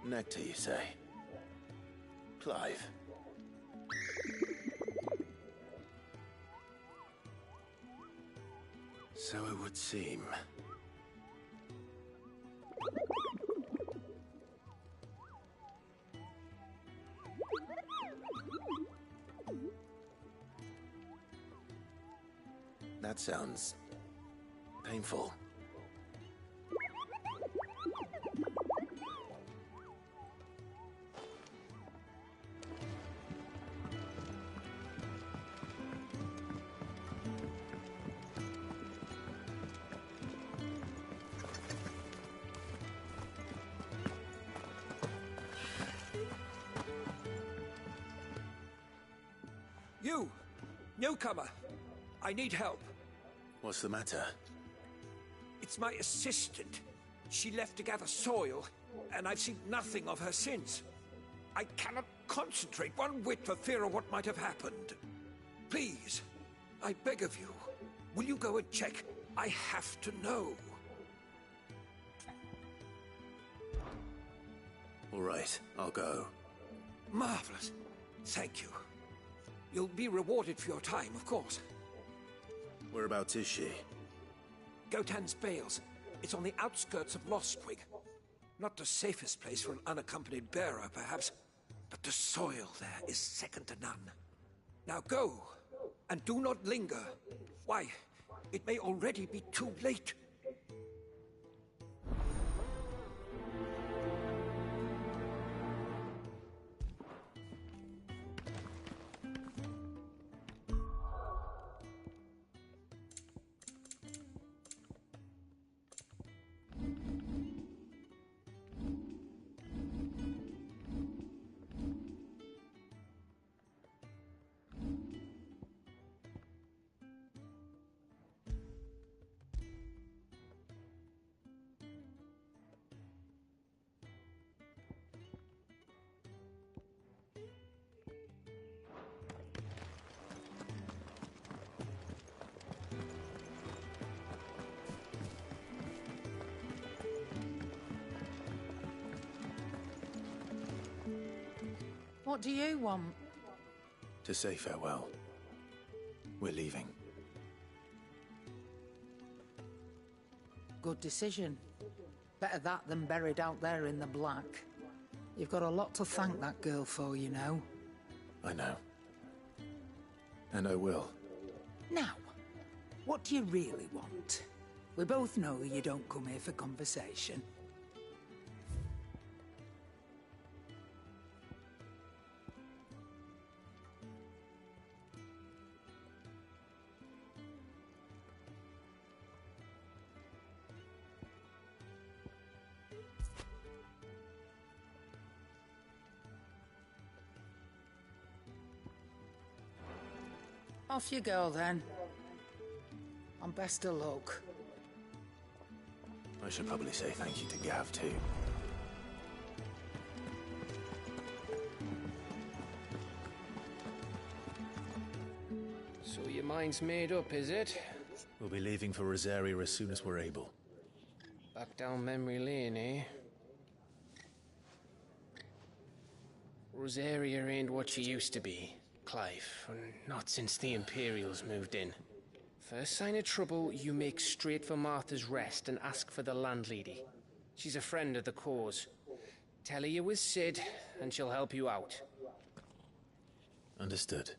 Nectar, you say? Clive. So it would seem. That sounds painful. You! Newcomer! I need help. What's the matter? It's my assistant. She left to gather soil, and I've seen nothing of her since. I cannot concentrate one whit for fear of what might have happened. Please, I beg of you, will you go and check? I have to know. All right, I'll go. Marvelous. Thank you. You'll be rewarded for your time, of course. Whereabouts is she? Gotan's Bales. It's on the outskirts of Lostwig. Not the safest place for an unaccompanied bearer, perhaps, but the soil there is second to none. Now go, and do not linger. Why, it may already be too late. What do you want? To say farewell. We're leaving. Good decision. Better that than buried out there in the black. You've got a lot to thank that girl for, you know. I know. And I will. Now, what do you really want? We both know you don't come here for conversation. Off you go, then. And best of luck. I should probably say thank you to Gav, too. So your mind's made up, is it? We'll be leaving for Rosaria as soon as we're able. Back down memory lane, eh? Rosaria ain't what she used to be, Clive, and not since the Imperials moved in. First sign of trouble, you make straight for Martha's Rest and ask for the landlady. She's a friend of the cause. Tell her you was Sid, and she'll help you out. Understood.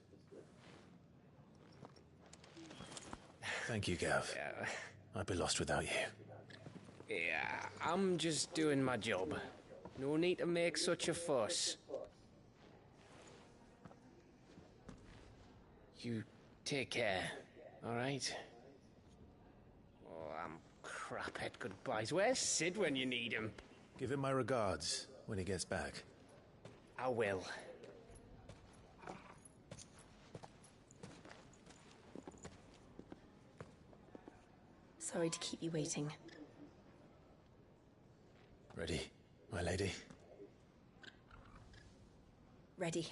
Thank you, Gav. Yeah. I'd be lost without you. Yeah, I'm just doing my job. No need to make such a fuss. You take care, all right? Oh, I'm crap at goodbyes. Where's Sid when you need him? Give him my regards when he gets back. I will. Sorry to keep you waiting. Ready, my lady? Ready.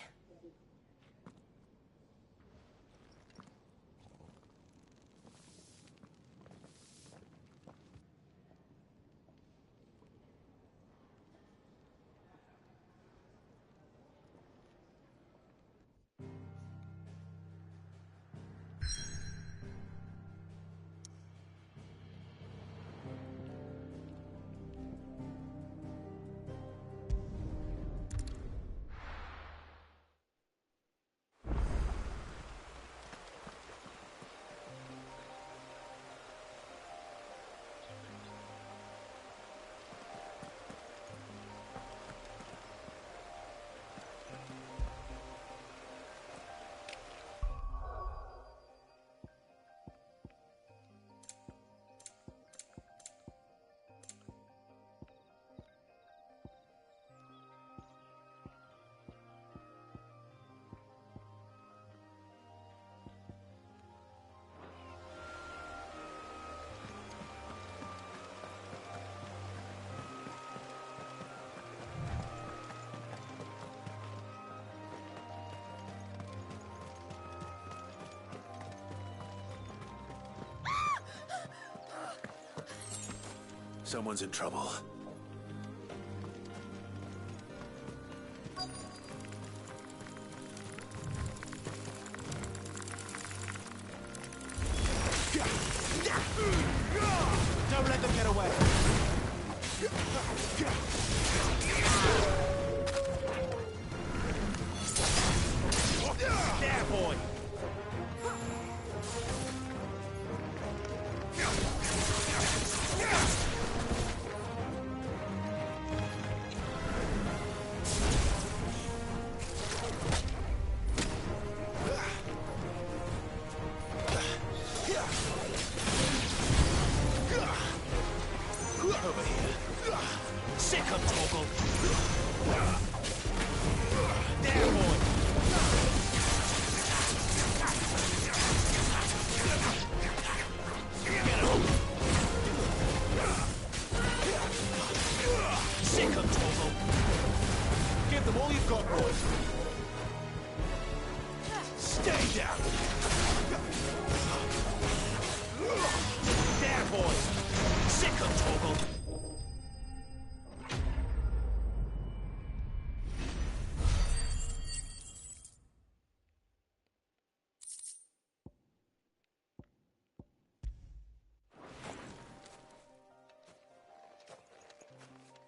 Someone's in trouble. Don't let them get away. There, boy. Over here. Sick of Toggle. There, boy. Sick of Toggle. Give them all you've got, boys. Stay down. There, boys. Sick of Toggle.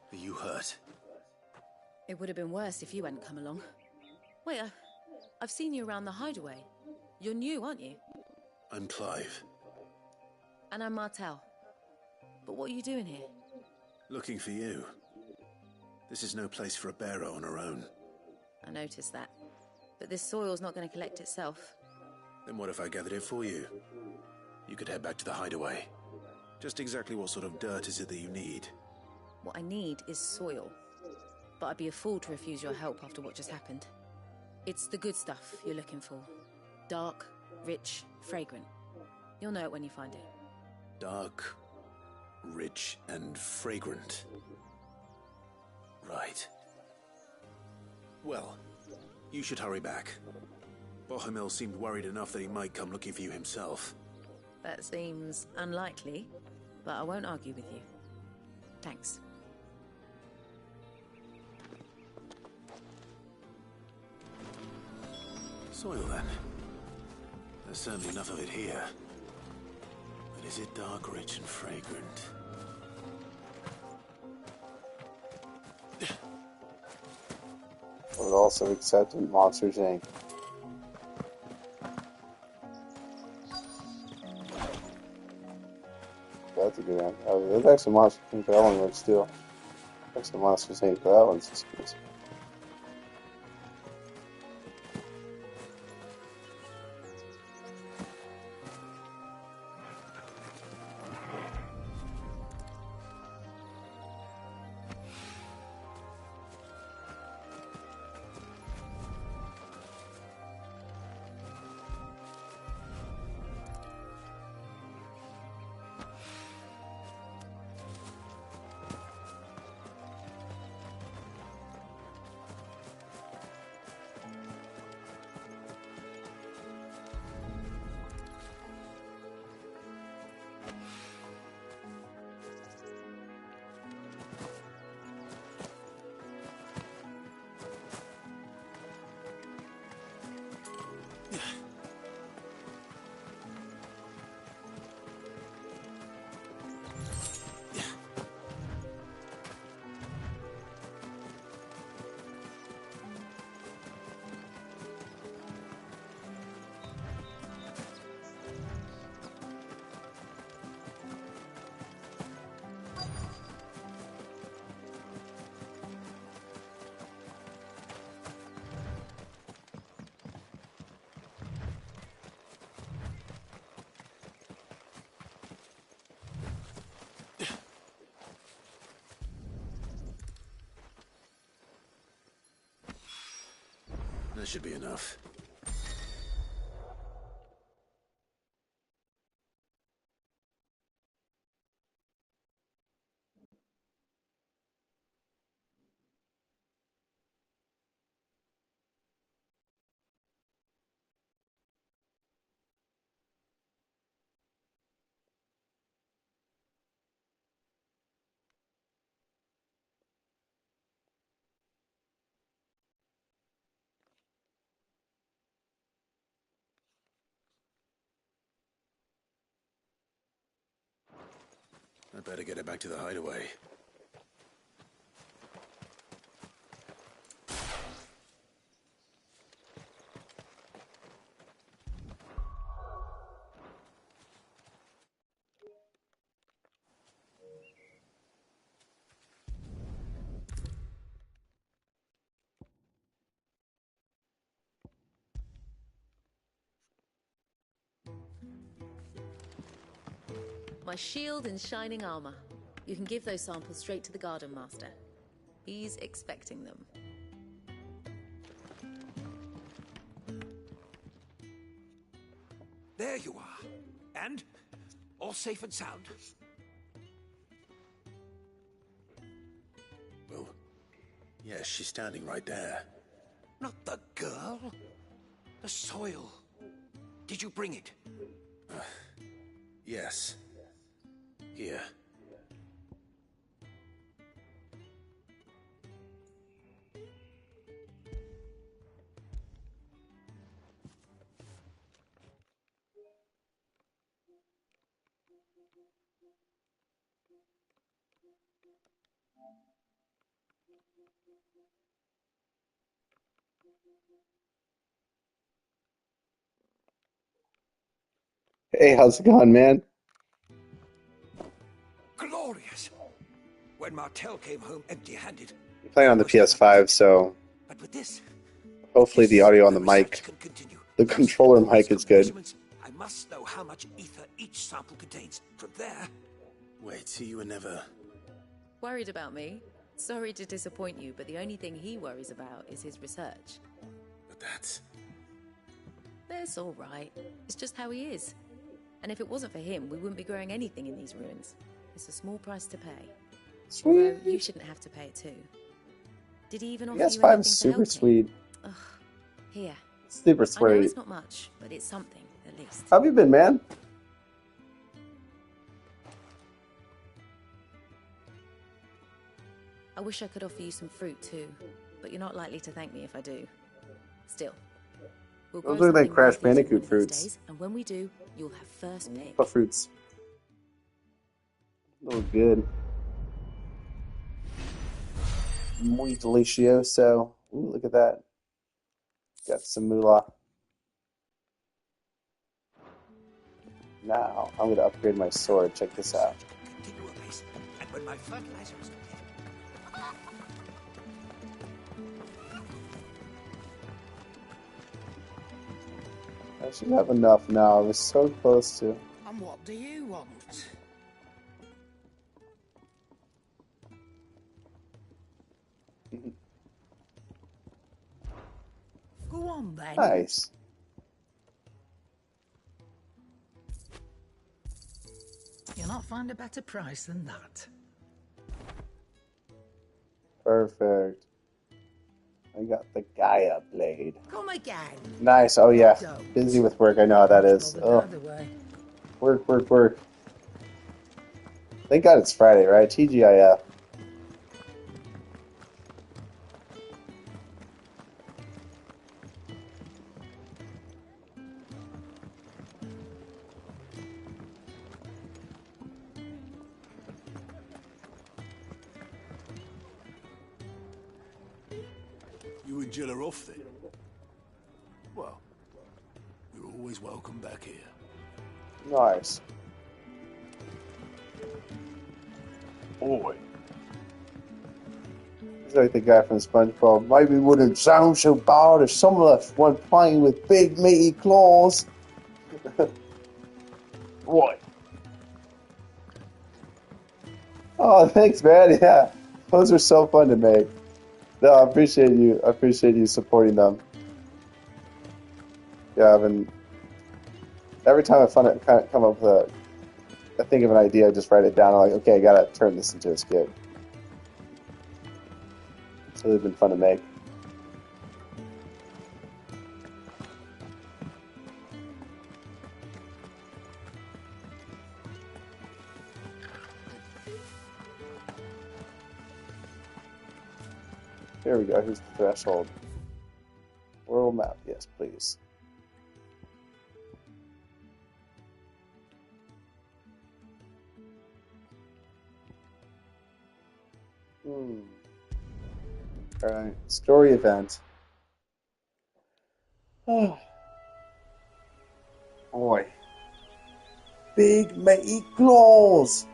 Are you hurt? It would have been worse if you hadn't come along. Wait, I've seen you around the hideaway. You're new, aren't you? I'm Clive. And I'm Martel. But what are you doing here? Looking for you. This is no place for a bearer on her own. I noticed that. But this soil's not going to collect itself. Then what if I gathered it for you? You could head back to the hideaway. Just exactly what sort of dirt is it that you need? What I need is soil. But I'd be a fool to refuse your help after what just happened. It's the good stuff you're looking for. Dark, rich, fragrant. You'll know it when you find it. Dark, rich, and fragrant. Right. Well, you should hurry back. Bohemil seemed worried enough that he might come looking for you himself. That seems unlikely, but I won't argue with you. Thanks. Soil, then. There's certainly enough of it here. But is it dark, rich, and fragrant? Would also accept Monsters Inc. That's a good one. There's actually Monsters Inc. for that one, but still. Actually Monsters Inc. for that one's just good. That should be enough. I better get her back to the hideaway. My shield and shining armor. You can give those samples straight to the Garden Master. He's expecting them. There you are. And? All safe and sound? Well, yes, she's standing right there. Not the girl. The soil. Did you bring it? Yes. Here. Hey, how's it going, man? Glorious. When Martel came home empty-handed. I'm playing on the PS5, so But with this, hopefully the audio on the research mic, can continue. the First, controller mic is good. measurements. I must know how much ether each sample contains. From there, Wait, so you were never... Worried about me? Sorry to disappoint you, but the only thing he worries about is his research. But that's... That's all right. It's just how he is. And if it wasn't for him, we wouldn't be growing anything in these ruins. It's a small price to pay. Although you shouldn't have to pay it too. Did he even offer you anything PS5 for is super helping? sweet. Ugh. Here. Super I know sweet. it's not much, but it's something, at least. How have you been, man? I wish I could offer you some fruit too, but you're not likely to thank me if I do. Still, we'll grow Those look like something Crash worth eating Bandicoot one of these fruits. days, and when we do, you'll have first pick. What fruits? Oh, good. Muy delicioso. Ooh, look at that. Got some moolah. Now, I'm going to upgrade my sword. Check this out. continue apace. And when my fertilizer is complete, I should have enough now. I was so close to. And what do you want? Go on then. Nice. You'll not find a better price than that. Perfect. I got the Gaia blade. Come again. Nice. Oh, yeah. Go. Busy with work. I know how that is. Bothered Oh, either way. work, work, work. Thank God it's Friday, right? TGIF. You and Jill are off then? Well, you're always welcome back here. Nice. Boy. He's like the guy from SpongeBob. Maybe it wouldn't sound so bad if some of us weren't playing with big meaty claws. What? Oh, thanks, man. Yeah, those are so fun to make. No, I appreciate you. I appreciate you supporting them. Yeah, I've been. Every time I come up with I think of an idea, I just write it down. I'm like, okay, I gotta turn this into a skit. It's really been fun to make. Here we go. Here's the threshold. World map. Yes, please. Alright, story event. Oh. Boy. Big meaty claws!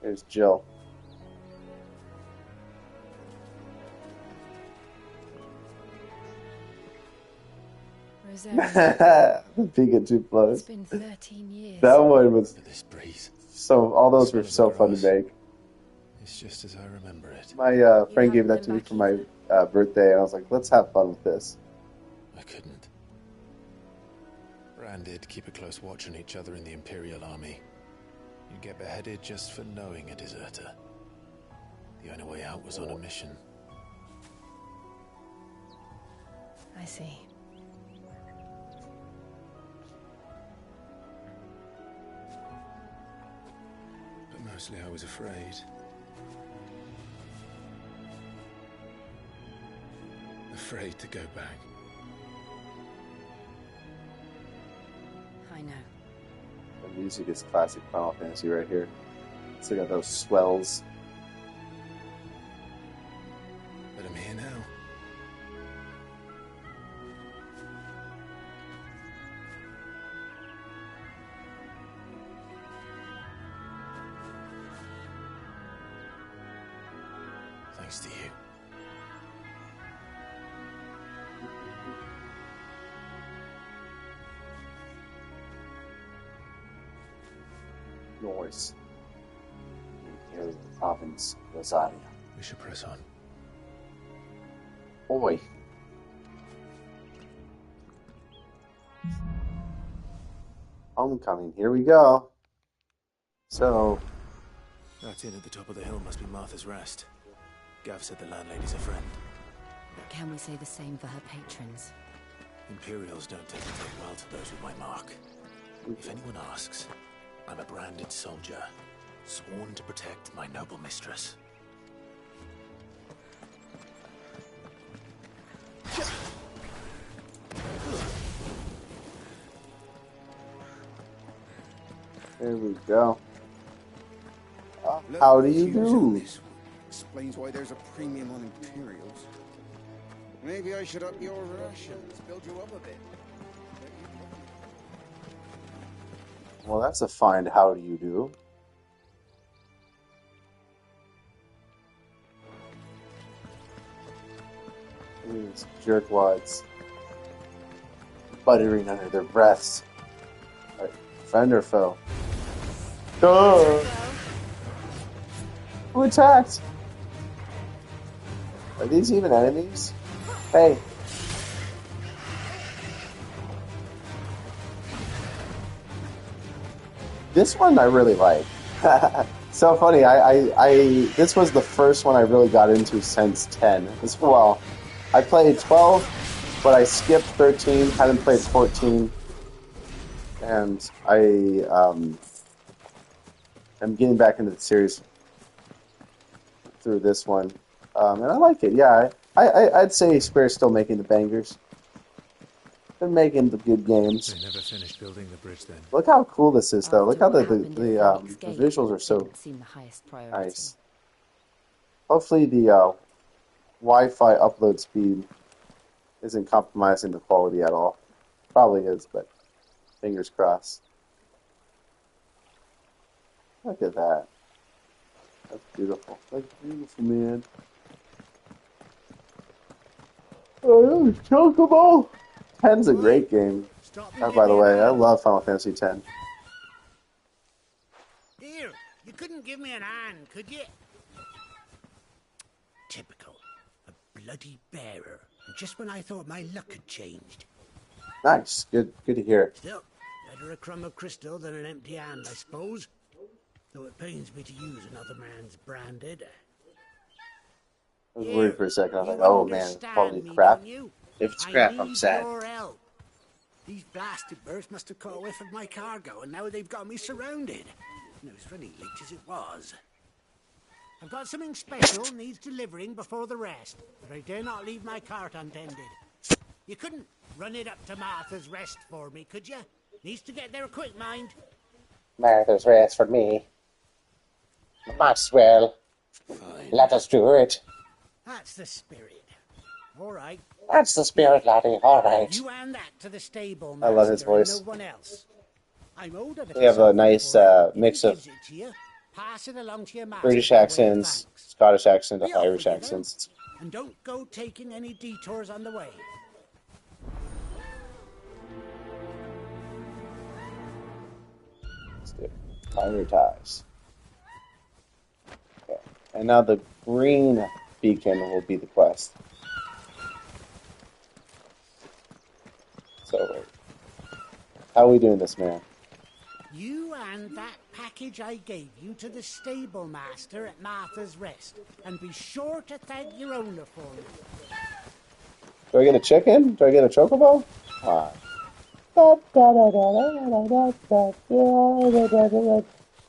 There's Jill. Rosario, Peeking too close. it's been 13 years. That one was This breeze. so. All those Smell were of so the fun to grass. make. It's just as I remember it. My friend gave that to me for my birthday, and I was like, "Let's have fun with this." I couldn't. Branded, keep a close watch on each other in the Imperial Army. You'd get beheaded just for knowing a deserter. The only way out was on a mission. I see. But mostly I was afraid. Afraid to go back. I know. The music is classic Final Fantasy right here. It's got those swells. But I'm here now. Thanks to you. Noise. Area of the province, Rosaria. We should press on. Boy. Homecoming. Here we go. So, That inn at the top of the hill must be Martha's Rest. Gav said the landlady's a friend. Can we say the same for her patrons? Imperials don't tend to take well to those with my mark. If anyone asks, I'm a branded soldier, sworn to protect my noble mistress. there we go. How do you do? This explains why there's a premium on Imperials. Maybe I should up your rations, build you up a bit. Well, that's a fine how do you do. These jerkwads buttering under their breaths. Right. Friend or foe? Oh! Who attacked? Are these even enemies? Hey. This one I really like. So funny. I this was the first one I really got into since 10 as well. I played 12, but I skipped 13. Hadn't played 14, and I'm getting back into the series through this one, and I like it. Yeah, I'd say Square's still making the bangers. They're making the good games. They never finished building the bridge then. Look how cool this is, though. Look how the Phoenix Gate visuals are so didn't seem the highest priority. nice. Hopefully the Wi-Fi upload speed isn't compromising the quality at all. Probably is, but fingers crossed. Look at that. That's beautiful. That's beautiful, man. Oh, Chocobo! 10's a great game. By the way, I love Final Fantasy X. Here, you couldn't give me an hand, could you? Typical. A bloody bearer. Just when I thought my luck had changed. Nice. Good to hear. Still, better a crumb of crystal than an empty hand, I suppose. Though it pains me to use another man's branded. I was worried for a second. I was You like, oh man, it's understand probably me, crap. don't you? If it's crap, I I'm need sad. your help. These blasted birds must have caught a whiff of my cargo, and now they've got me surrounded. No, it's running late as it was. I've got something special needs delivering before the rest, but I dare not leave my cart untended. You couldn't run it up to Martha's Rest for me, could you? Needs to get there quick, mind. Martha's Rest for me. Maxwell, let us do it. That's the spirit. All right. That's the spirit, laddie. All right. You hand that to the stable I love his master and voice. no one else. I'm older than We have a nice mix of pass it along to your master British by way of accents, thanks. Scottish accent, Be off Irish with you, accents. though, and don't go taking any detours on the way. Let's do it. Prioritize. Okay. And now the green beacon will be the quest. So wait. How are we doing this, man? You hand that package I gave you to the stable master at Martha's Rest, and be sure to thank your owner for me. Do I get a chicken? Do I get a chocobo?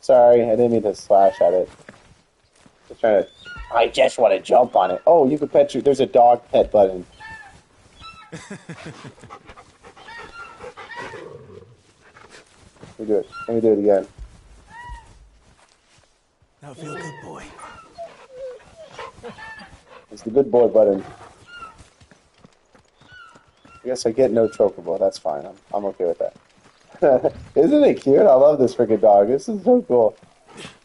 Sorry, I didn't mean to slash at it. Just trying to. I just want to jump on it. Oh, you can pet your. There's a dog pet button. Let me do it. Let me do it again. Now feel good, boy. It's the good boy button. I guess I get no chocobo. That's fine. I'm okay with that. Isn't it cute? I love this freaking dog. This is so cool.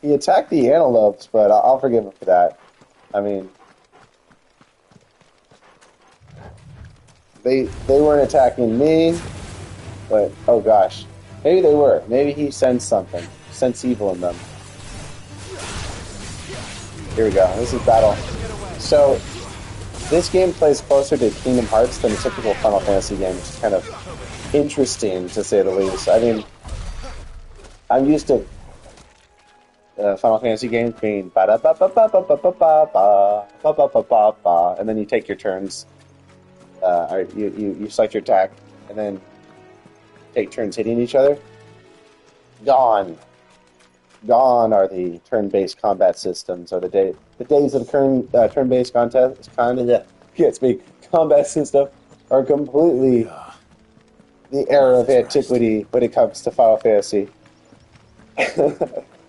He attacked the antelopes, but I'll forgive him for that. I mean, they weren't attacking me, but oh gosh, maybe they were. Maybe he sensed something, sensed evil in them. Here we go. This is battle. So this game plays closer to Kingdom Hearts than a typical Final Fantasy game, which is kind of interesting to say the least. I mean, I'm used to Final Fantasy games being ba da ba ba ba ba ba ba ba ba ba ba ba ba, and then you take your turns. Or you select your attack, and then take turns hitting each other. Gone are the turn-based combat systems, or the days of the turn-based combat system are completely the era of antiquity when it comes to Final Fantasy.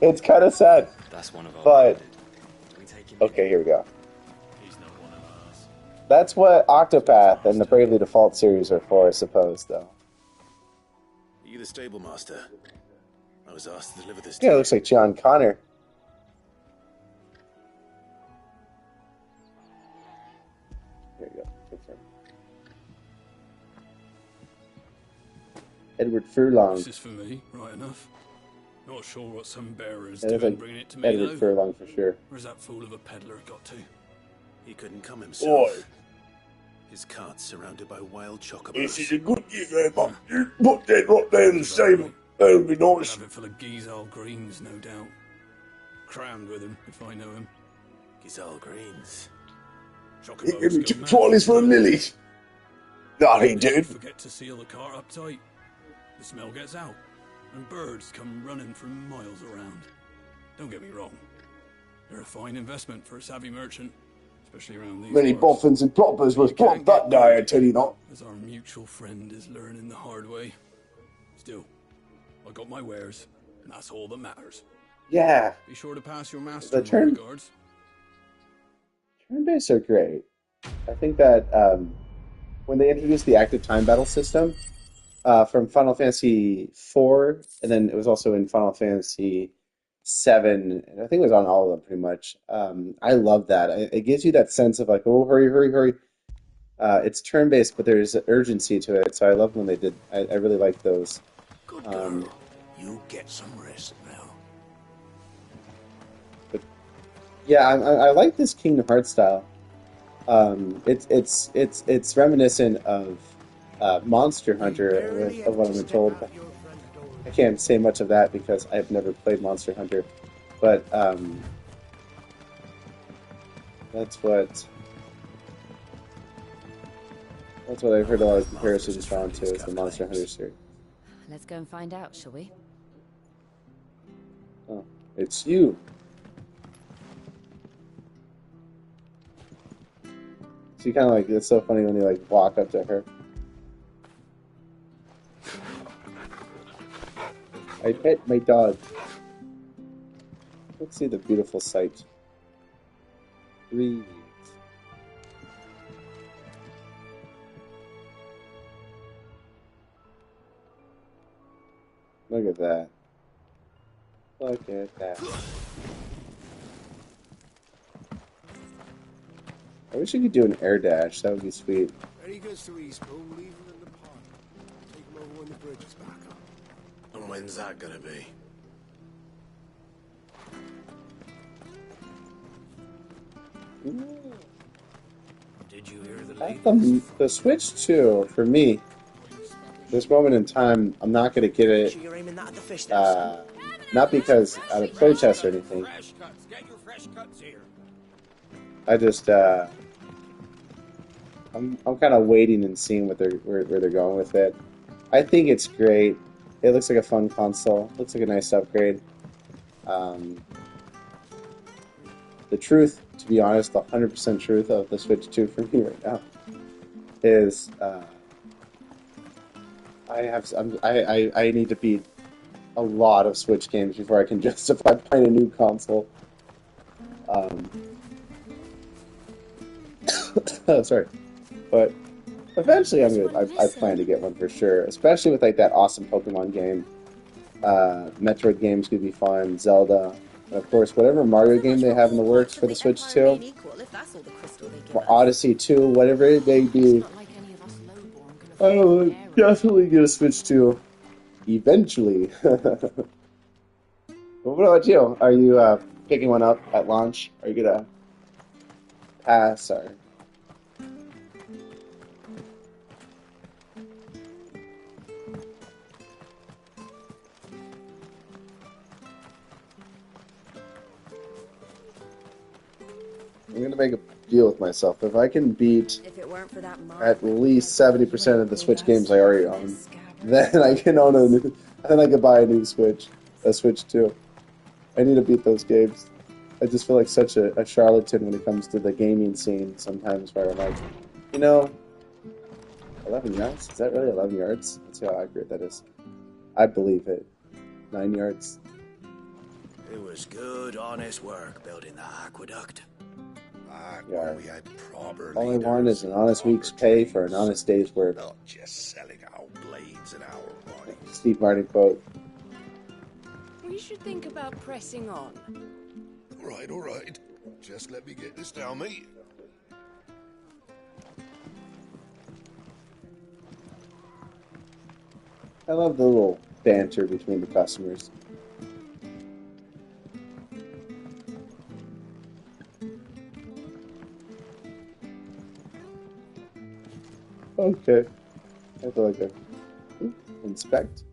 It's kind of sad. That's one of our but okay, here we go. He's not one of ours. That's what Octopath and the Bravely Default series are for, I suppose, though. Are you the stable master? I was asked to deliver this to Yeah, it you. looks like John Connor. There you go. Good for him. This Edward Furlong. is for me, right enough. Not sure what some bearer's That is doing like bringing it to me, Edward though. Furlong for sure. Where's that fool of a peddler got to? He couldn't come himself. Oi. His cart's surrounded by wild chocobos. This is a good gig there, but you put that right there in the stable. That'll be nice. Have it full of Gizal greens, no doubt. Crammed with him, if I know him. Gizal greens. He gave me 2 trolleys for a lily. That he did. Forget to seal the cart up tight. The smell gets out, and birds come running from miles around. Don't get me wrong. They're a fine investment for a savvy merchant, especially around these Many parts. boffins and ploppers was blocked that day, I tell you not. As our mutual friend is learning the hard way. Still, I got my wares, and that's all that matters. Yeah. Be sure to pass your master The my regards. Turn-based are great. I think that when they introduced the active time battle system from Final Fantasy IV, and then it was also in Final Fantasy VII, and I think it was on all of them pretty much. I love that. It gives you that sense of like, oh, hurry, hurry, hurry. It's turn-based, but there's urgency to it, so I love when they did. I really like those. Good girl. You get some rest now. Yeah, I like this Kingdom Hearts style. It's reminiscent of Monster Hunter, of what I've been told. I can't say much of that because I've never played Monster Hunter, but that's what I've heard a lot of comparisons drawn to is the Monster Hunter series. Let's go and find out, shall we? Oh, it's you. So you kind of like, it's so funny when you like walk up to her. I pet my dog. Let's see the beautiful sight. 3 weeks. Look at that. Look at that. I wish you could do an air dash. That would be sweet. When he gets to Eastbourne, leave him in the park. Take him over when the bridge is back up. And when's that gonna be? Did you hear the latest? The Switch 2, for me, this moment in time, I'm not going to get it. Not because out of protest or anything. I just, I'm kind of waiting and seeing where they're going with it. I think it's great. It looks like a fun console. Looks like a nice upgrade. The truth, to be honest, the 100% truth of the Switch 2 for me right now is I need to beat a lot of Switch games before I can justify buying a new console. Sorry, but eventually I plan to get one for sure, especially with like that awesome Pokemon game. Metroid games could be fun, Zelda, and of course whatever Mario game they have in the works for the Switch 2, or Odyssey 2, whatever it may be. I will definitely get a Switch 2 eventually. Well, what about you? Are you picking one up at launch? Are you gonna pass or? I'm gonna make a deal with myself. If I can beat at least 70% of the Switch games I already own, then I can own a new. Then I can buy a new Switch, a Switch 2. I need to beat those games. I just feel like such a charlatan when it comes to the gaming scene sometimes, where I'm like, 11 yards? Is that really 11 yards? Let's see how accurate that is. I believe it. 9 yards. It was good, honest work building that aqueduct. Yeah. We had proper All I want is an honest week's pay for an honest day's work. Not just selling our blades and our bodies. Steve Martin quote. We should think about pressing on. All right. Just let me get this down, mate. I love the little banter between the customers. Okay. I feel like I inspect.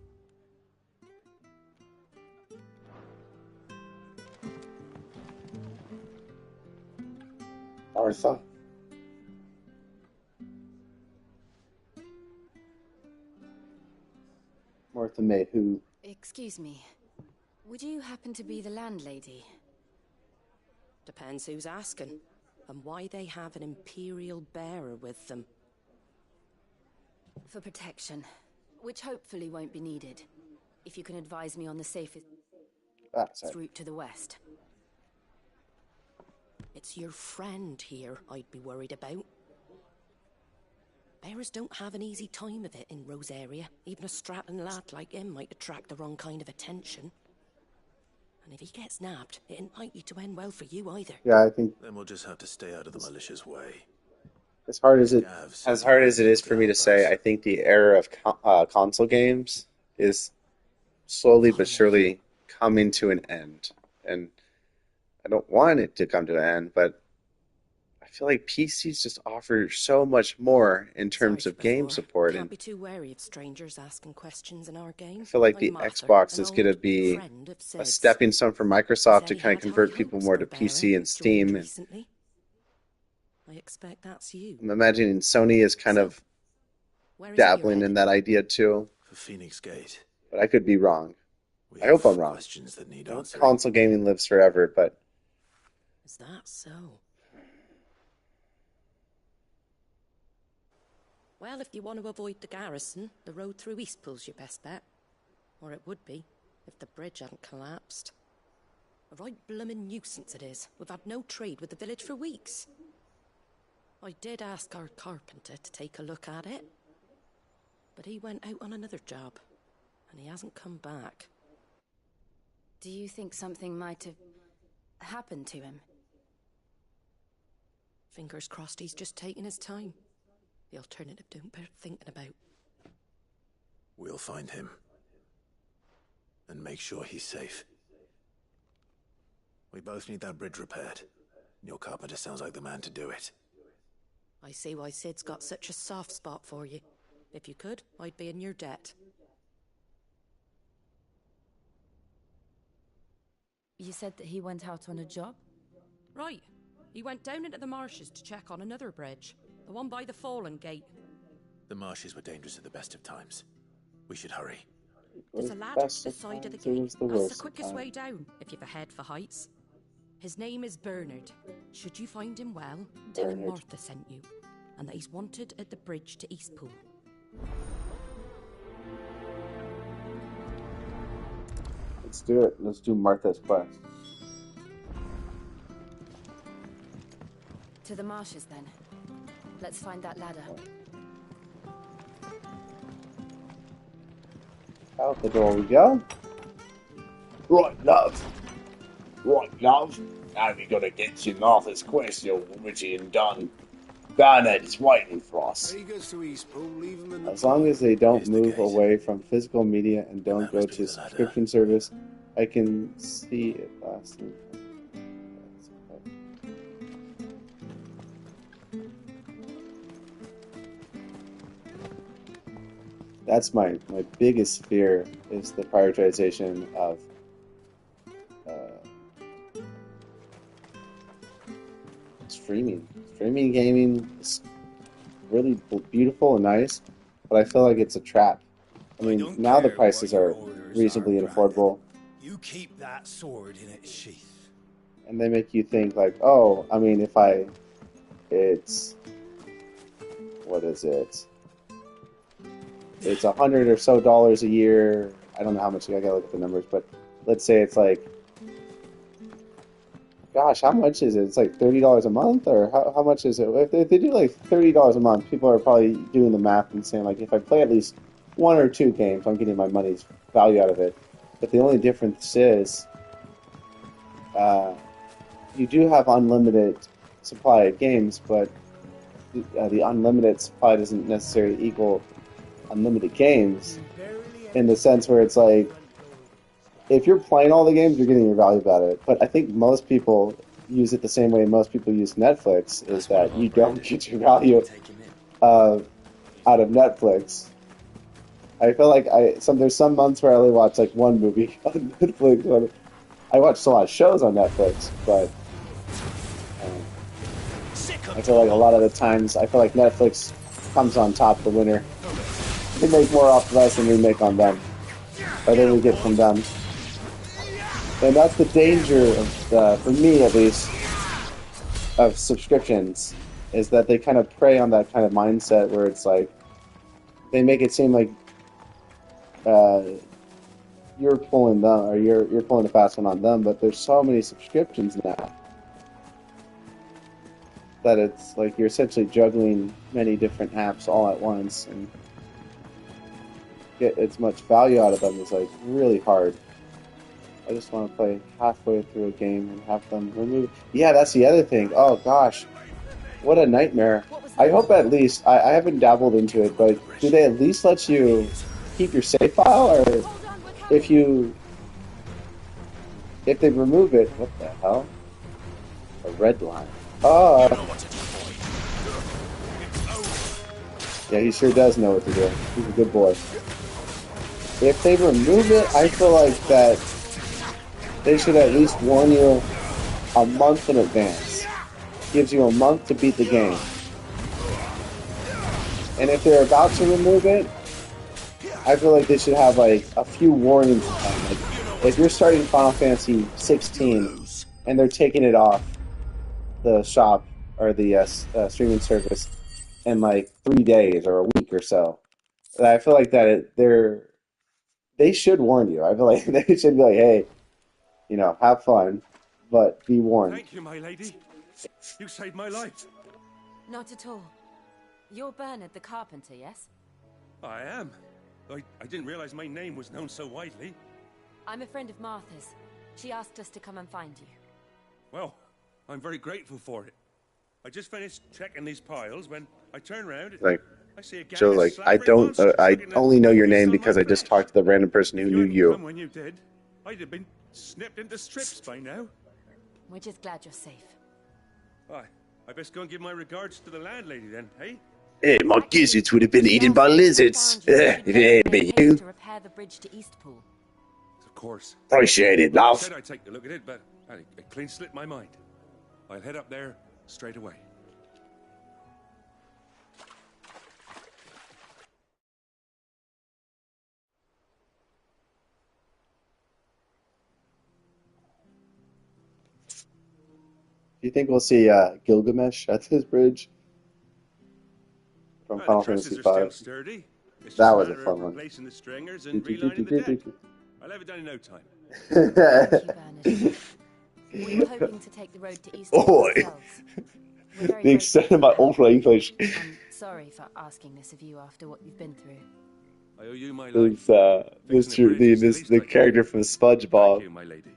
Artha. Martha May, who? Excuse me. Would you happen to be the landlady? Depends who's asking, and why they have an Imperial bearer with them. For protection, which hopefully won't be needed. If you can advise me on the safest route to the west. It's your friend here I'd be worried about. Bearers don't have an easy time of it in Rose area. Even a strapping lad like him might attract the wrong kind of attention. And if he gets nabbed, it ain't likely to end well for you either. Yeah, I think. Then we'll just have to stay out of the malicious way. As hard as it is for me to say, I think the era of console games is slowly but surely coming to an end. And I don't want it to come to an end, but I feel like PCs just offer so much more in terms of game support. Can't be too wary of strangers asking questions in our game. I feel like the Xbox is going to be a stepping stone for Microsoft to kind of convert people more to PC and Steam. And I expect that's you. I'm imagining Sony is kind of dabbling in that idea too. For Phoenix Gate. But I could be wrong. I hope I'm wrong. Questions that need answering. Console gaming lives forever, but... Is that so? Well, if you want to avoid the garrison, the road through Eastpool's your best bet. Or it would be, if the bridge hadn't collapsed. A right bloomin' nuisance it is. We've had no trade with the village for weeks. I did ask our carpenter to take a look at it, but he went out on another job, and he hasn't come back. Do you think something might have happened to him? Fingers crossed he's just taking his time. The alternative don't bear thinking about. We'll find him. And make sure he's safe. We both need that bridge repaired. Your carpenter sounds like the man to do it. I see why Sid's got such a soft spot for you. If you could, I'd be in your debt. You said that he went out on a job? Right. He went down into the marshes to check on another bridge. The one by the Fallen Gate. The marshes were dangerous at the best of times. We should hurry. There's a ladder at the side of the gate. That's the quickest way down, if you've a head for heights. His name is Bernard. Should you find him well, tell him Martha sent you, and that he's wanted at the bridge to Eastpool. Let's do it. Let's do Martha's quest. To the marshes, then. Let's find that ladder. Out the door we go. Right, love. Right, love. Now we gotta get to Martha's quest, you're witty and done. Bernard is waiting for us. As long as they don't move away from physical media and don't go to subscription service, I can see it lasting. That's my biggest fear is the prioritization of streaming. Streaming gaming is really beautiful and nice, but I feel like it's a trap. I mean, now the prices are reasonably affordable. You keep that sword in its sheath. And they make you think like, oh, I mean, it's, what is it? It's $100 or so a year. I don't know how much, I gotta look at the numbers, but let's say it's like, gosh, how much is it? It's like $30 a month, or how much is it? If they do like $30 a month, people are probably doing the math and saying like, if I play at least 1 or 2 games, I'm getting my money's value out of it. But the only difference is, you do have unlimited supply of games, but the unlimited supply doesn't necessarily equal unlimited games, in the sense where it's like, if you're playing all the games, you're getting your value out of it. But I think most people use it the same way most people use Netflix, is that you don't get your value out of Netflix. I feel like there's some months where I only watch like 1 movie on Netflix. I watch a lot of shows on Netflix, but I feel like a lot of the times, I feel like Netflix comes on top the winner. They make more off of us than we make on them, or than we get from them. And that's the danger of, for me at least, of subscriptions, is that they kind of prey on that kind of mindset where it's like, they make it seem like you're pulling them, or you're pulling a fast one on them, but there's so many subscriptions now that it's like you're essentially juggling many different apps all at once, and get as much value out of them is like really hard. I just want to play halfway through a game and have them remove. Yeah, that's the other thing. Oh gosh, what a nightmare. I hope at least, I haven't dabbled into it, but do they at least let you keep your save file? Or if they remove it, what the hell? A red line. Oh. Yeah, he sure does know what to do. He's a good boy. If they remove it, I feel like that they should at least warn you a month in advance. Gives you a month to beat the game. And if they're about to remove it, I feel like they should have like a few warnings. Like, if you're starting Final Fantasy 16 and they're taking it off the shop or the streaming service in like 3 days or a week or so, I feel like that they should warn you. I feel like they should be like, hey, You know, have fun, but be warned. Thank you, my lady. You saved my life. Not at all. You're Bernard the carpenter, yes? I am. I didn't realize my name was known so widely. I'm a friend of Martha's. She asked us to come and find you. Well, I'm very grateful for it. I just finished checking these piles when I turn around. Like, I see a gang Joe, of like, slavering monsters I looking at only know your feast name on my because I just flesh. talked to the random person who If knew you hadn't you. come when you did, I'd have been snipped into strips by now. We're just glad you're safe. I best go and give my regards to the landlady then, hey? Hey, my gizzards would have been eaten by lizards. If it had been you. To repair the bridge to Eastpool. Of course. Appreciate it, I love. said I'd take a look at it, but it clean slipped my mind. I'll head up there straight away. Do you think we'll see Gilgamesh at this bridge from Final The Fantasy trusses are V? still sturdy. It's just That was a matter of fun one. replacing the stringers and relining the deck. I'll have it done in no time. Thank you, Bernard. We were hoping to take the road to Eastpool Oi. ourselves. We're very The grateful extent for of my your help. awful English I'm sorry for asking this of you after what you've been through. I owe you my life. is the character from SpongeBob. Thank you, my lady.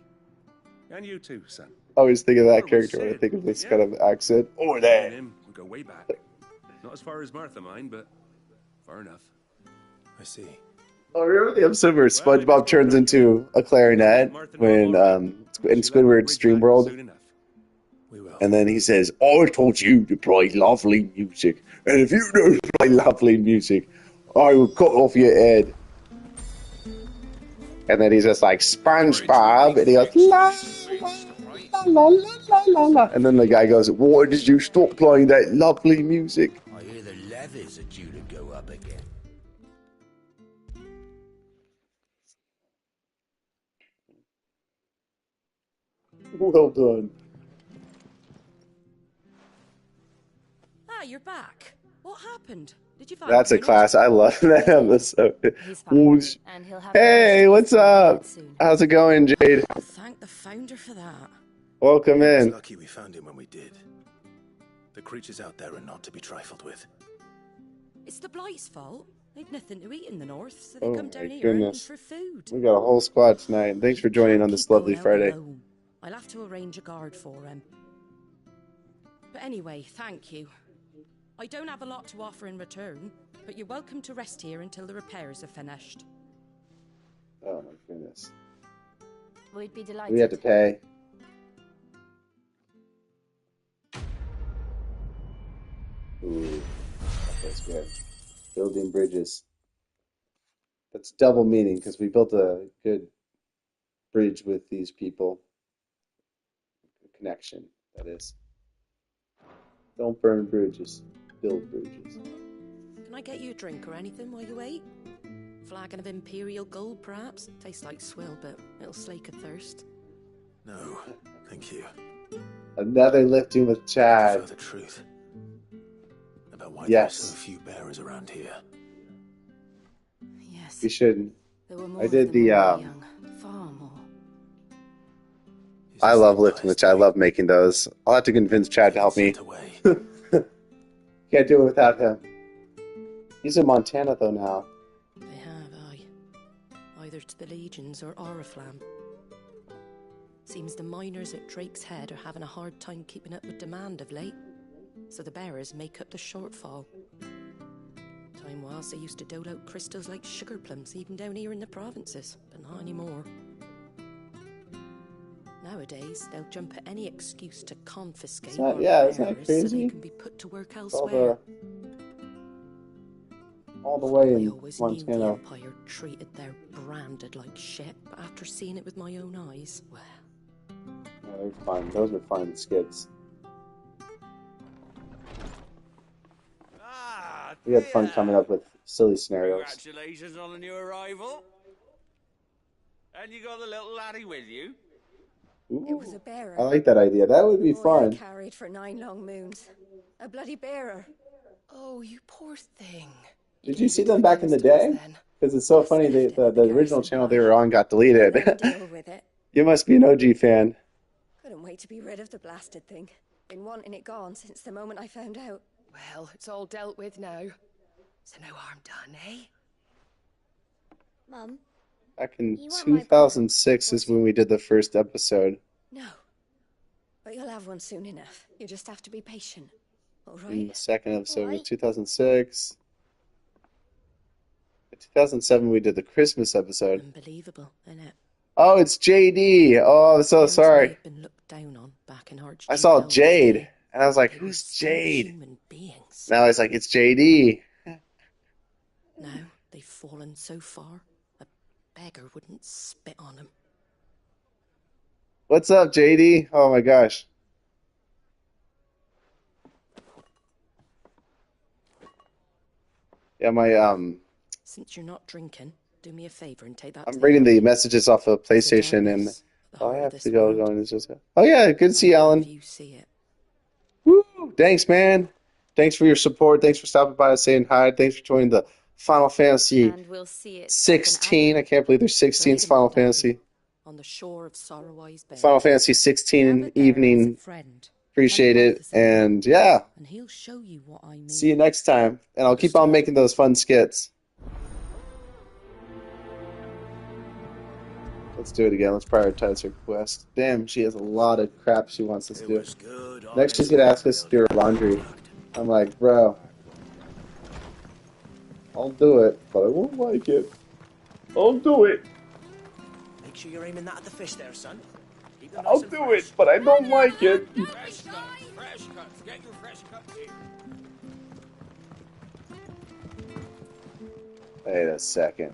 And you too, son. I always think of that Or was character when I Sid. think of this Yeah. kind of accent. Or Me and that. him, we go way back. Not as far as Martha mine, but far enough. I see. Oh, remember the episode where SpongeBob turns into a clarinet when in Squidward's Dream World? And then he says, I taught you to play lovely music. And if you don't play lovely music, I will cut off your head. And then he's just like, SpongeBob, and he goes, la, la, la, la, la, la. And then the guy goes, why did you stop playing that lovely music? I hear the levies are due to go up again. Well done. Ah, you're back. What happened? Did you find That's a Bernard? class. I love that episode. He's fine, and he'll have the Hey, rest what's of his time up? soon. How's it going, Jade? Thank the founder for that. Welcome It's in. lucky we found him when we did. The creatures out there are not to be trifled with. It's the Blight's fault. They've nothing to eat in the north, so they Oh come down my here goodness. for food. We got a whole squad tonight. Thanks for joining on this Keep lovely going out Friday. alone. I'll have to arrange a guard for him. But anyway, thank you. I don't have a lot to offer in return, but you're welcome to rest here until the repairs are finished. Oh my goodness. We'd be delighted. We had to pay. Ooh, that's good. Building bridges. That's double meaning because we built a good bridge with these people. A connection, that is. Don't burn bridges. Build bridges. Can I get you a drink or anything while you wait? Flagon of Imperial Gold, perhaps? Tastes like swill, but it'll slake a thirst. No, thank you. Another lifting with Chad. The truth about why Yes. there are so few bearers around here. Yes. We shouldn't. There were more I of did them the when we were young. Far more. I love lifting with Chad. I love making those. I'll have to convince Chad to help me. Can't do it without him. He's in Montana though now. They have, aye. Either to the Legions or Oriflamme. Seems the miners at Drake's Head are having a hard time keeping up with demand of late, so the bearers make up the shortfall. Time was they used to dole out crystals like sugar plums even down here in the provinces, but not anymore. Nowadays, they'll jump at any excuse to confiscate Isn't that- our yeah, isn't that bearers so they crazy? can be put to work All elsewhere. the way I in always knew the Montana. Empire treated their branded like shit, but after seeing it with my own eyes, well, Yeah, they're fun. Those are fun skits. We had fun coming up with silly scenarios. Congratulations on the new arrival. And you got the little laddie with you? It was a bearer. I like that idea. That would be Boy I fun. carried for 9 long moons. A bloody bearer. Oh, you poor thing. Did you see them back in the day? Because it's so funny. The original channel they were on got deleted. Deal with it. You must be an OG fan. Couldn't wait to be rid of the blasted thing. Been wanting it gone since the moment I found out. Well, it's all dealt with now. So no harm done, eh? Mum? Back in You want my 2006 is when we did the first episode. No. But you'll have one soon enough. You just have to be patient. All In right? the second episode was 2006. In 2007 we did the Christmas episode. Unbelievable, isn't it? Oh, it's JD. Oh, I'm so sorry. Been looked down on back in I saw Jade, and I was like, "Who's Jade?" Now it's like it's JD. Now they've fallen so far, a beggar wouldn't spit on them. What's up, JD? Oh my gosh. Yeah, my Since you're not drinking, do me a favor and take that. I'm reading the messages off of PlayStation, and I have to go. It's just. Oh yeah, good to see you, Alan. You see it. Woo! Thanks, man. Thanks for your support. Thanks for stopping by and saying hi. Thanks for joining the Final Fantasy And we'll see it 16. I can't believe there's 16's Final Fantasy. On the shore of Sorrowise Bay. Final Fantasy 16 evening. Appreciate it. And yeah. And he'll show you what I mean. See you next time. And I'll keep on making those fun skits. Let's do it again. Let's prioritize her quest. Damn, she has a lot of crap she wants us to do. Next, she's gonna ask us to do her laundry. I'm like, bro, I'll do it, but I won't like it. I'll do it. Make sure you're aiming that at the fish there, son. Keep them I'll nice and do fresh. it, but I don't like it. Fresh cuts, fresh cuts. Get your fresh cuts here. Wait a second.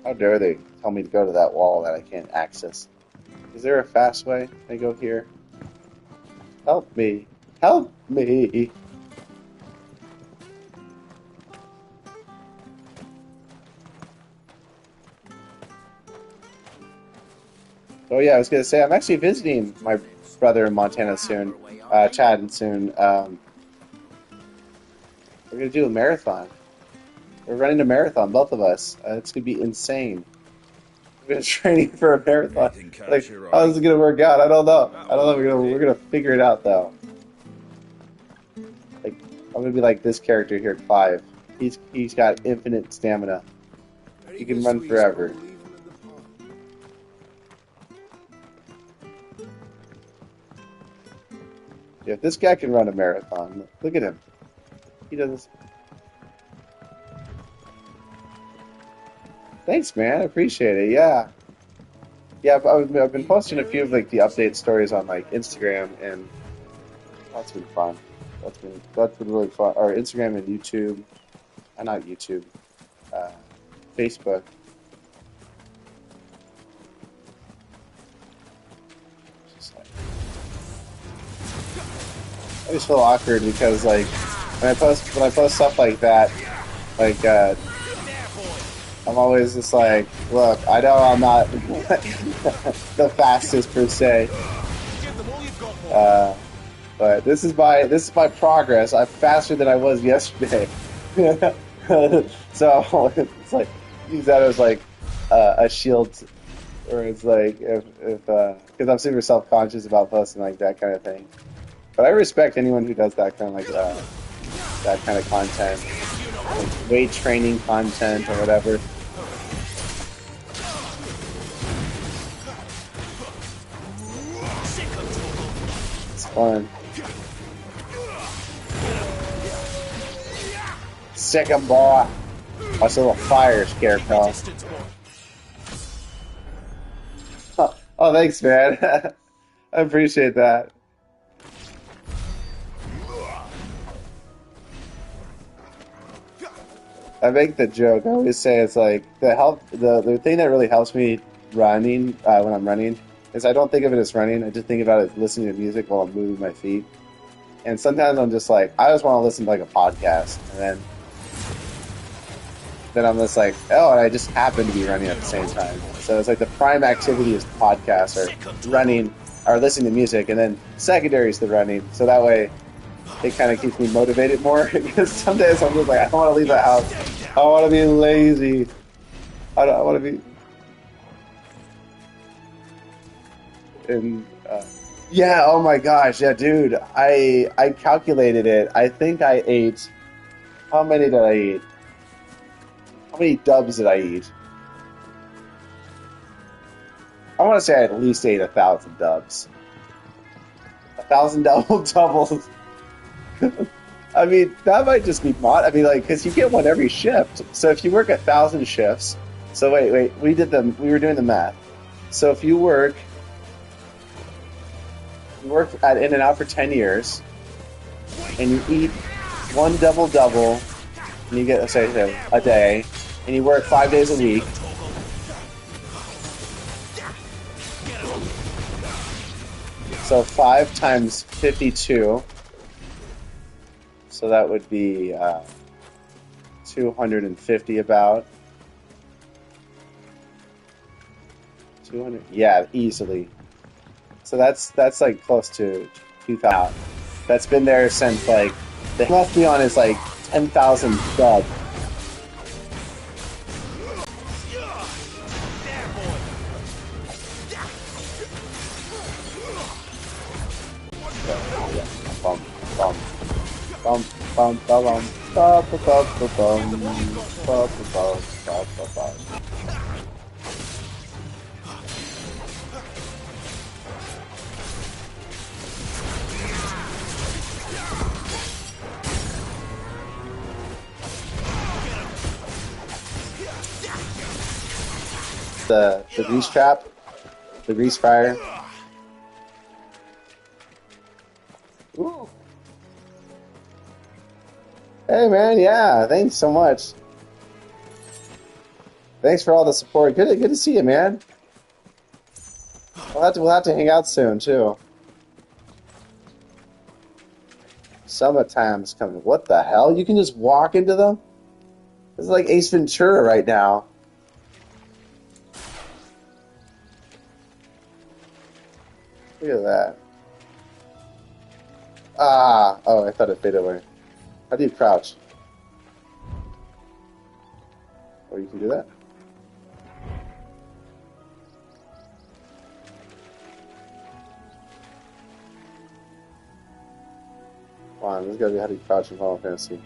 How dare they tell me to go to that wall that I can't access? Is there a fast way? Can I go here? Help me. Help me. Oh yeah, I was gonna say I'm actually visiting my brother in Montana soon, Chad soon. We're gonna do a marathon. We're running a marathon, both of us. It's gonna be insane. We're gonna training for a marathon. Like, how's it gonna work out? I don't know. I don't know. We're gonna figure it out though. Like, I'm gonna be like this character here, Clive. He's got infinite stamina. He can run forever. Yeah, if this guy can run a marathon, look at him. He does. Thanks, man. I appreciate it. Yeah, yeah. I've been posting a few of like the update stories on like Instagram, and that's been fun. That's been really fun. Or Instagram and YouTube, not YouTube, Facebook. I just feel awkward because like when I post stuff like that, like I'm always just like, look, I know I'm not the fastest per se, but this is my progress. I'm faster than I was yesterday. So it's like use that as like a shield, or it's like if because I'm super self-conscious about posting like that kind of thing. But I respect anyone who does that kind of like that kind of content, like weight training content or whatever. It's fun. Sick 'em, boy. Watch a little fire, Scarecrow. Oh, thanks, man. I appreciate that. I make the joke. I always say it's like the thing that really helps me running when I'm running is I don't think of it as running. I just think about it as listening to music while I'm moving my feet. And sometimes I'm just like, I just want to listen to like a podcast, and then I'm just like, oh, and I just happen to be running at the same time. So it's like the prime activity is the podcast or running or listening to music, and then secondary is the running. So that way it kind of keeps me motivated more because some days I'm just like, I don't want to leave the house. I want to be lazy. I want to be. in. Yeah. Oh my gosh. Yeah, dude. I calculated it. I think I ate. How many did I eat? How many dubs did I eat? I want to say I at least ate 1,000 dubs. 1,000 doubles. I mean, that might just be mod. I mean, like, because you get one every shift. So if you work 1,000 shifts, so wait, we were doing the math. So if you work at In and Out for 10 years, and you eat one double, and you get, say, a day, and you work 5 days a week. So 5 times 52. So that would be 250 about. 200, yeah, easily. So that's like close to 2,000. That's been there since like the left me on is like 10,000 dub. The grease trap, the grease fire. Ooh. Hey man, yeah, thanks so much. Thanks for all the support. Good to see you, man. We'll have to hang out soon too. Summertime's coming. What the hell? You can just walk into them? This is like Ace Ventura right now. Look at that. Ah, oh, I thought it faded away. How do you crouch? Oh, you can do that? Come on, there's gotta be how do you crouch in Final Fantasy.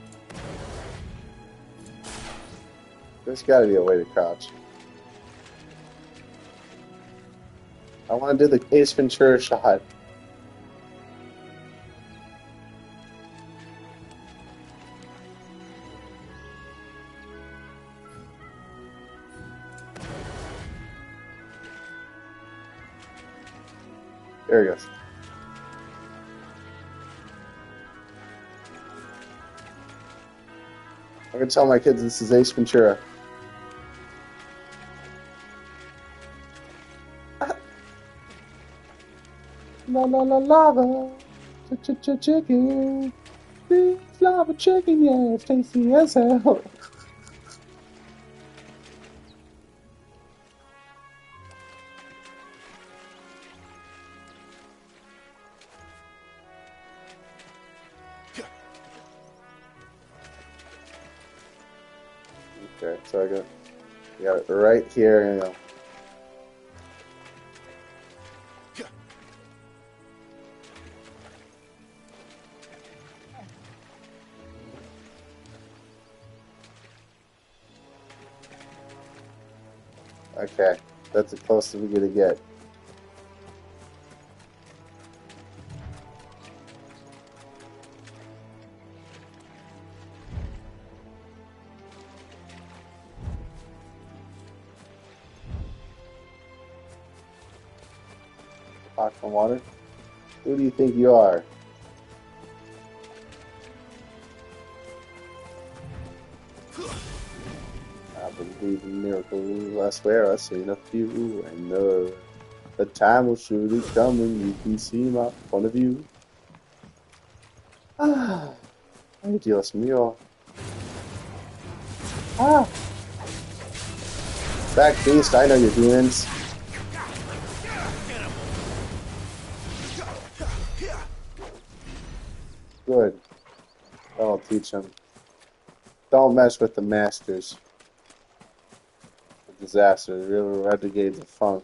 There's gotta be a way to crouch. I want to do the Ace Ventura shot. There he goes. I'm gonna tell my kids this is Ace Ventura. La la la lava, chicken, this lava chicken, yeah, it's tasty as hell. Okay, so I got it right here, you know. Okay, that's the closest we're gonna get. Aqua water? Who do you think you are? I believe in miracles, I swear I've seen a few, and the time will surely come when you can see my point of view. Ah, ay Dios mío. Ah! Back beast, I know your demons. Good. That'll teach them. Don't mess with the masters. The disaster, the real renegades of funk.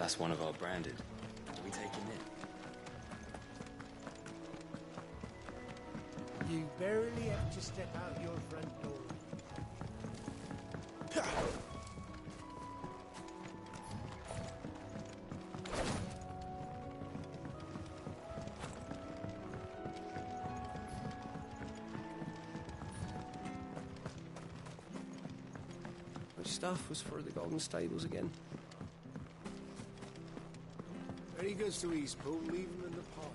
That's one of our branded. Do we take him in? You barely have to step out your front door. Which stuff was for the Golden Stables again? When he goes to Eastpool, leave him in the park.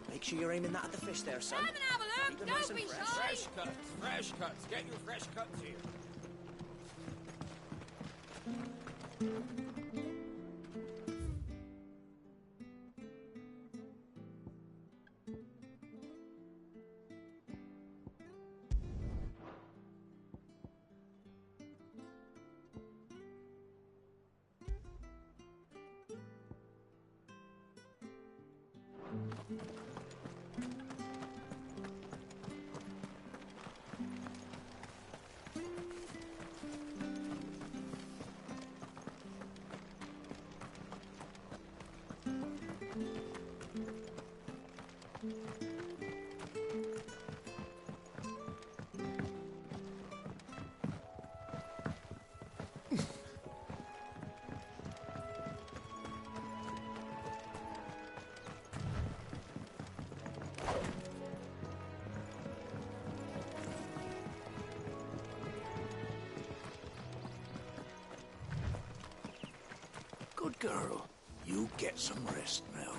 Make sure you're aiming that at the fish there, son. Come and have a look. Keep them nice Don't and be fresh. shy. Fresh cuts, fresh cuts. Get your fresh cuts here. Good girl. You get some rest now.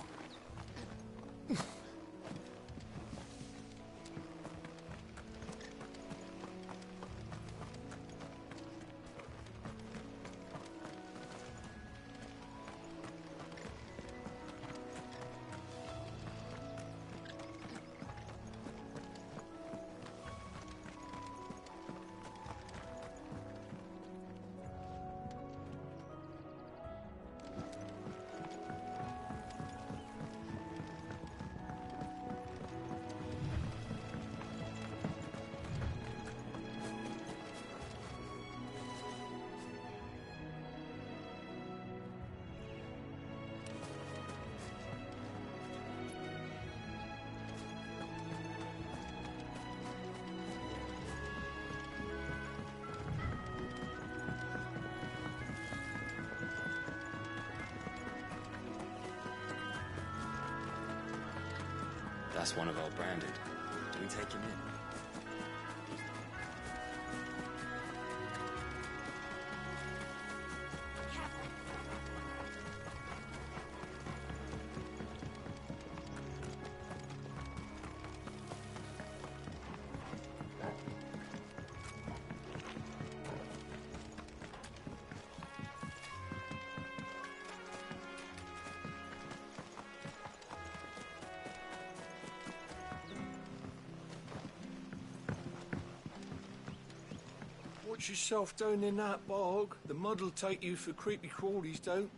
That's one of our branded. Do we take him in? Watch yourself down in that bog. The mud'll take you for creepy crawlies, don't.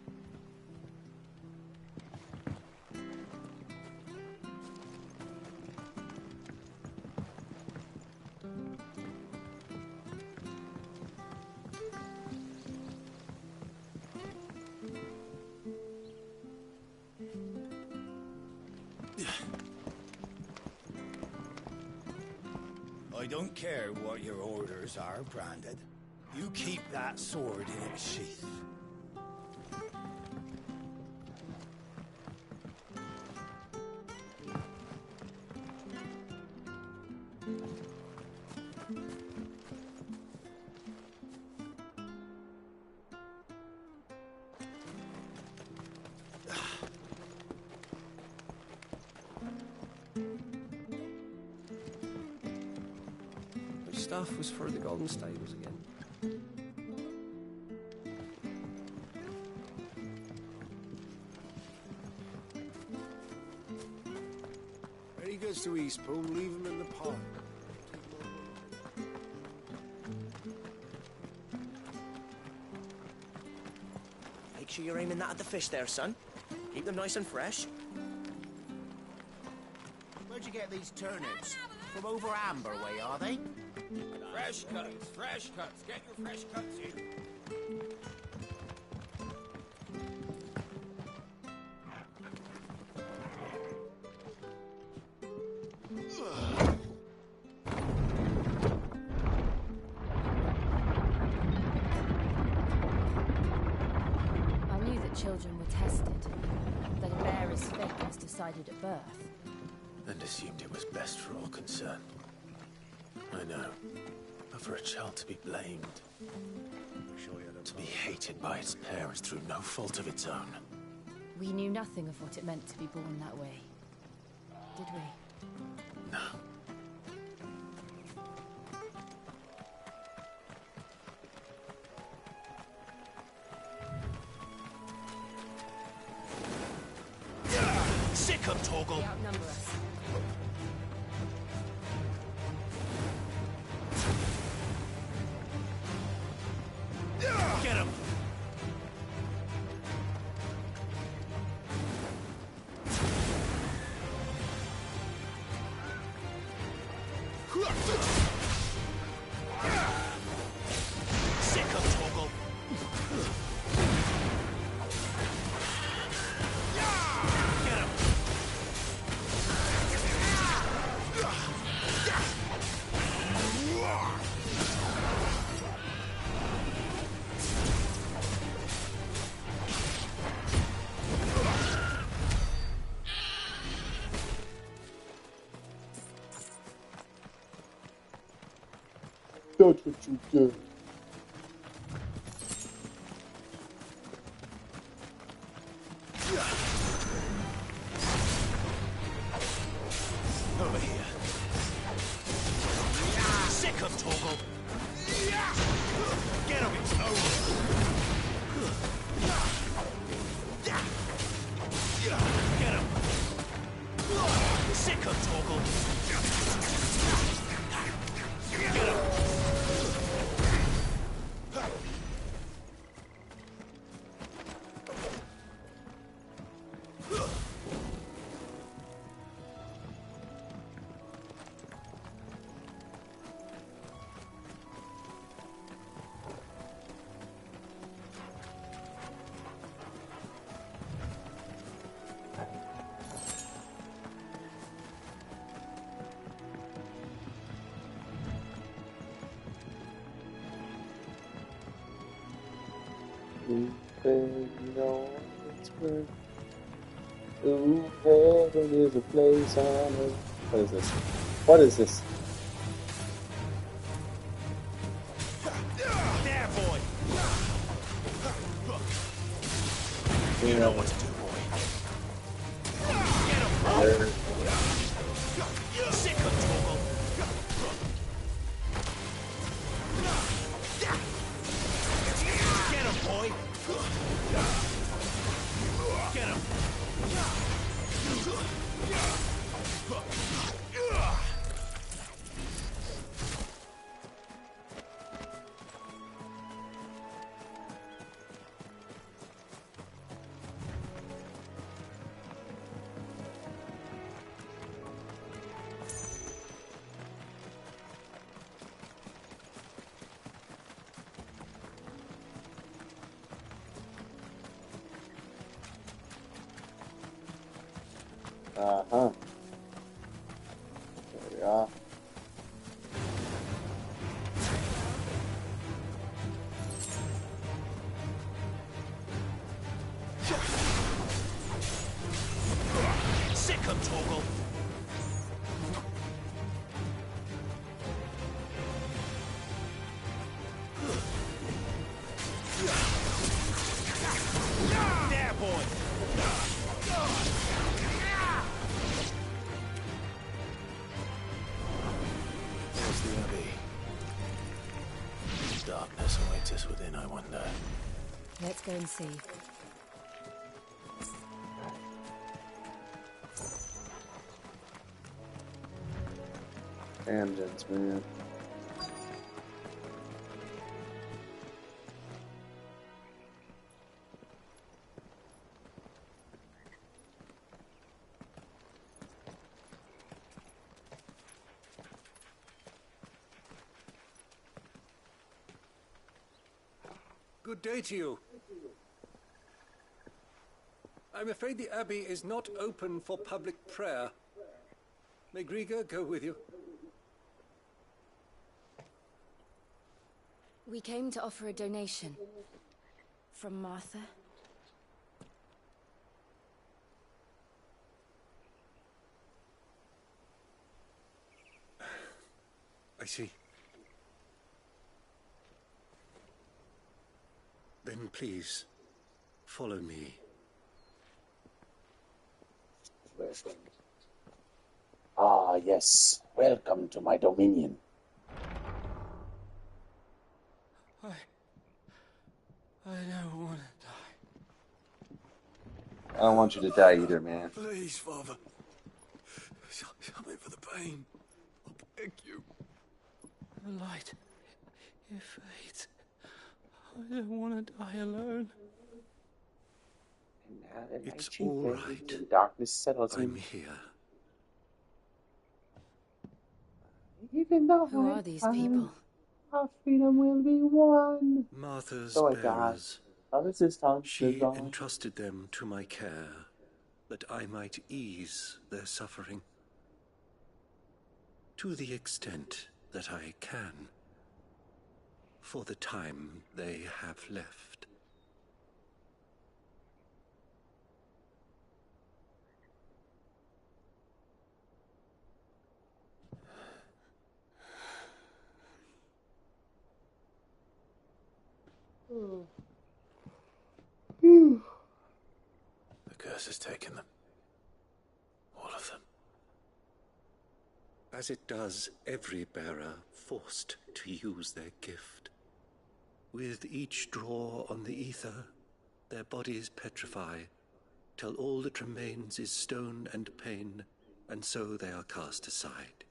I don't care what your orders are, Branded. You keep that sword in its sheath. stuff was for the Golden Stables again. When he gets to Eastbourne, leave him in the park. Make sure you're aiming that at the fish there, son. Keep them nice and fresh. Where'd you get these turnips? From over Amber way, are they? Fresh cuts, fresh cuts. Get your fresh cuts here. I knew that children were tested, that a bearer's fate was decided at birth. And assumed it was best for all concerned. I know. But for a child to be blamed, to be hated by its parents through no fault of its own. We knew nothing of what it meant to be born that way, did we? No. Sick of Torgal! They outnumber us. Get him! Sick of Torgal! Get him! That's what you do. Over here. Sick of Torgal! Get him! It's over! Get him! Sick of Torgal! Get him! Ooh, heaven is a place on earth. What is this? What is this? There, boy! You know what to do, boy. Get him! Sick of Torgal! Get him, boy! Get him! Uh-huh. There we are. Sick of Torgal! There, boy! There's the Abbey. go and see. Tangents, man. Good day to you. I'm afraid the Abbey is not open for public prayer. May Griga go with you? We came to offer a donation. From Martha. I see. Then please, follow me. Ah, yes. Welcome to my dominion. I don't want to die. I don't want you to die either, man. Please, Father. Something for the pain. I beg you. The light. It fades. I don't want to die alone. And now that my It's chief all fades right. and darkness settles I'm in. here. Even though Who are these people? our freedom will be won. Martha's So I got. bearers. Oh, this is Tom. She entrusted them to my care, that I might ease their suffering. To the extent that I can. For the time they have left. The curse has taken them. All of them. As it does every bearer forced to use their gift. With each draw on the ether, their bodies petrify, till all that remains is stone and pain, and so they are cast aside.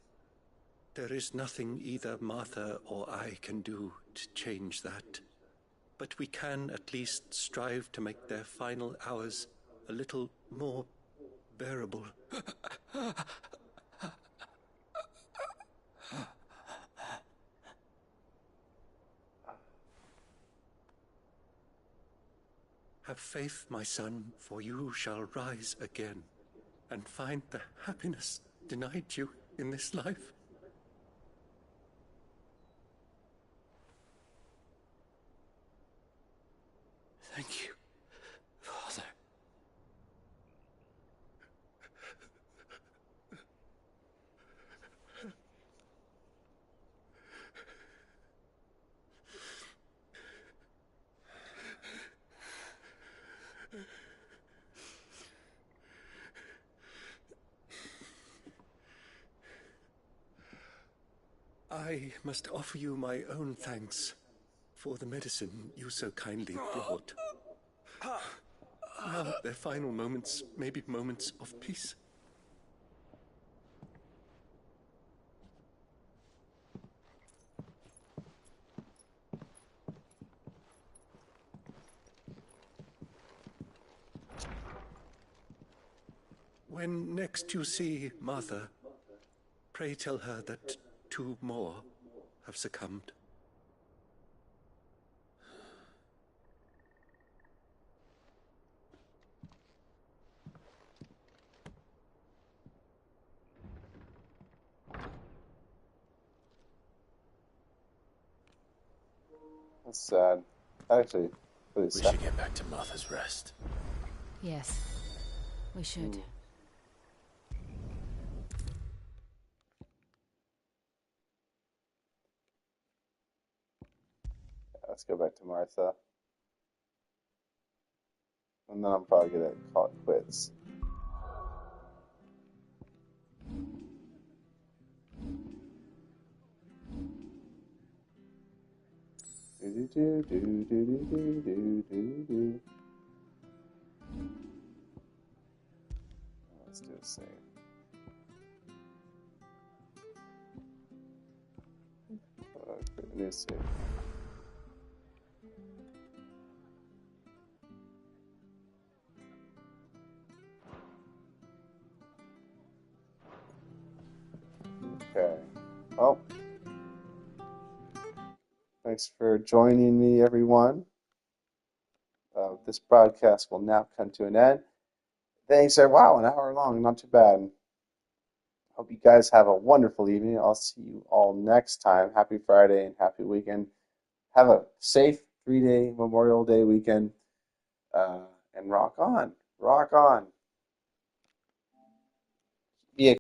There is nothing either Martha or I can do to change that, but we can at least strive to make their final hours a little more bearable. Have faith, my son, for you shall rise again, and find the happiness denied you in this life. Thank you, Father. I must offer you my own thanks for the medicine you so kindly brought. Now their final moments may be moments of peace. When next you see Martha, pray tell her that 2 more have succumbed. That's sad. Actually, really We sad. should get back to Martha's Rest. Yes, we should. Let's go back to Martha. And then I'm probably gonna call it quits. Let's do a save. Create a new save. Okay. Well, thanks for joining me, everyone. This broadcast will now come to an end. Thanks, wow, an hour long, not too bad. Hope you guys have a wonderful evening. I'll see you all next time. Happy Friday and happy weekend. Have a safe 3-day Memorial Day weekend. And rock on. Rock on.